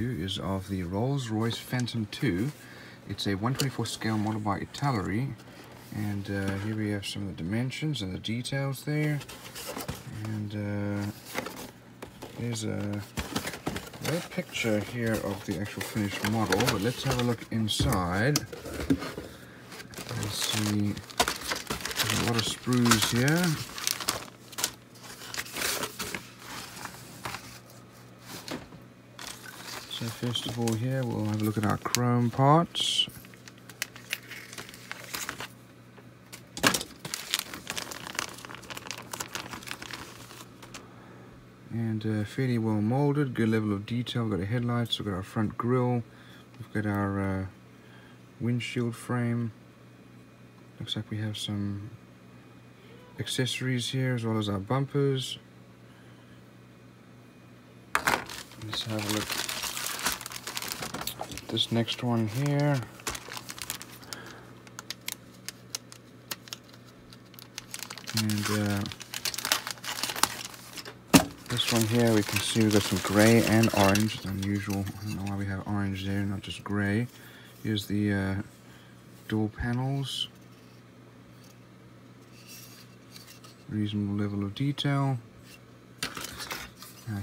you is of the Rolls-Royce Phantom 2. It's a 1/24 scale model by Italeri, and here we have some of the dimensions and the details there. And there's a picture here of the actual finished model, but let's have a look inside. Let's see, there's a lot of sprues here. So first of all here, we'll have a look at our chrome parts. And fairly well molded, good level of detail. We've got our headlights, we've got our front grille, we've got our windshield frame. Looks like we have some accessories here as well as our bumpers. Let's have a look at this next one here. And this one here, we can see we've got some grey and orange. It's unusual. I don't know why we have orange there, not just grey. Here's the door panels. Reasonable level of detail.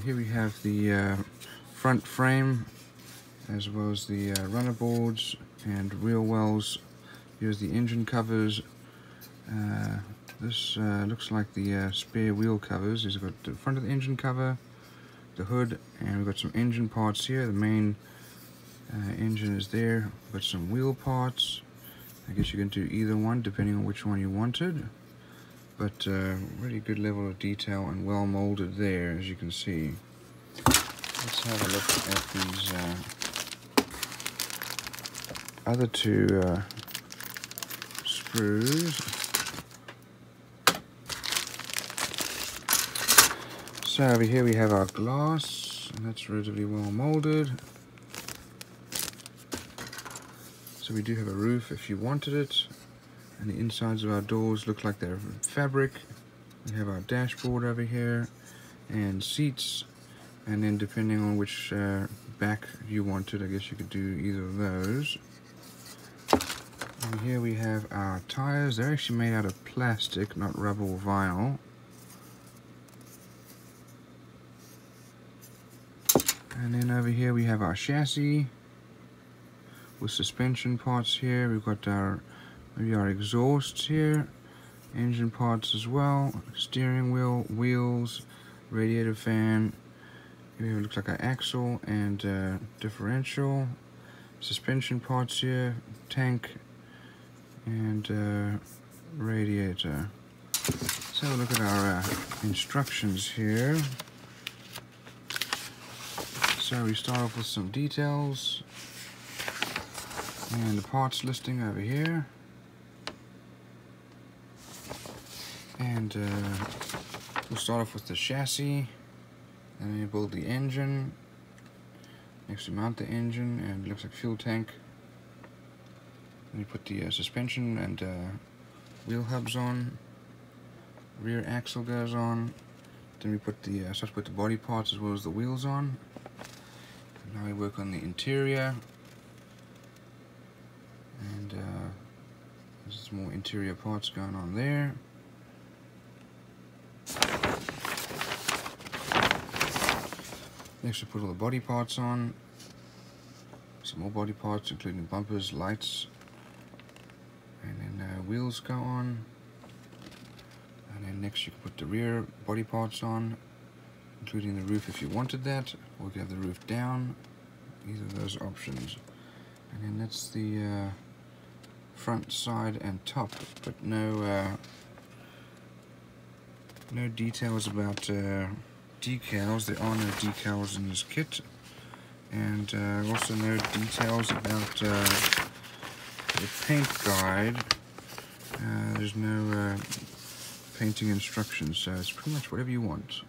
Here we have the front frame, as well as the runner boards and wheel wells. Here's the engine covers. This looks like the spare wheel covers. We've got the front of the engine cover, the hood, and we've got some engine parts here. The main engine is there. We've got some wheel parts. I guess you can do either one depending on which one you wanted. But really good level of detail and well molded there, as you can see. Let's have a look at these other two sprues. So over here we have our glass, and that's relatively well molded. So we do have a roof if you wanted it, and the insides of our doors look like they're fabric. We have our dashboard over here, and seats, and then depending on which back you wanted, I guess you could do either of those. And here we have our tires. They're actually made out of plastic, not rubber or vinyl. And then over here we have our chassis with suspension parts here. We've got our maybe our exhausts here, engine parts as well, steering wheel, wheels, radiator fan. Here it looks like our axle and differential, suspension parts here, tank, and radiator. Let's have a look at our instructions here. So we start off with some details and the parts listing over here. And we'll start off with the chassis, and then you build the engine. Next we mount the engine, and it looks like fuel tank. Then you put the suspension and wheel hubs on. Rear axle goes on. Then we put the start to put the body parts as well as the wheels on. Now we work on the interior, and there's some more interior parts going on there. Next we put all the body parts on, some more body parts including bumpers, lights, and then wheels go on. And then next you can put the rear body parts on, including the roof if you wanted that, or you can have the roof down, either of those options. And then that's the front, side, and top, but no details about decals. There are no decals in this kit, and also no details about the paint guide. There's no painting instructions, so it's pretty much whatever you want.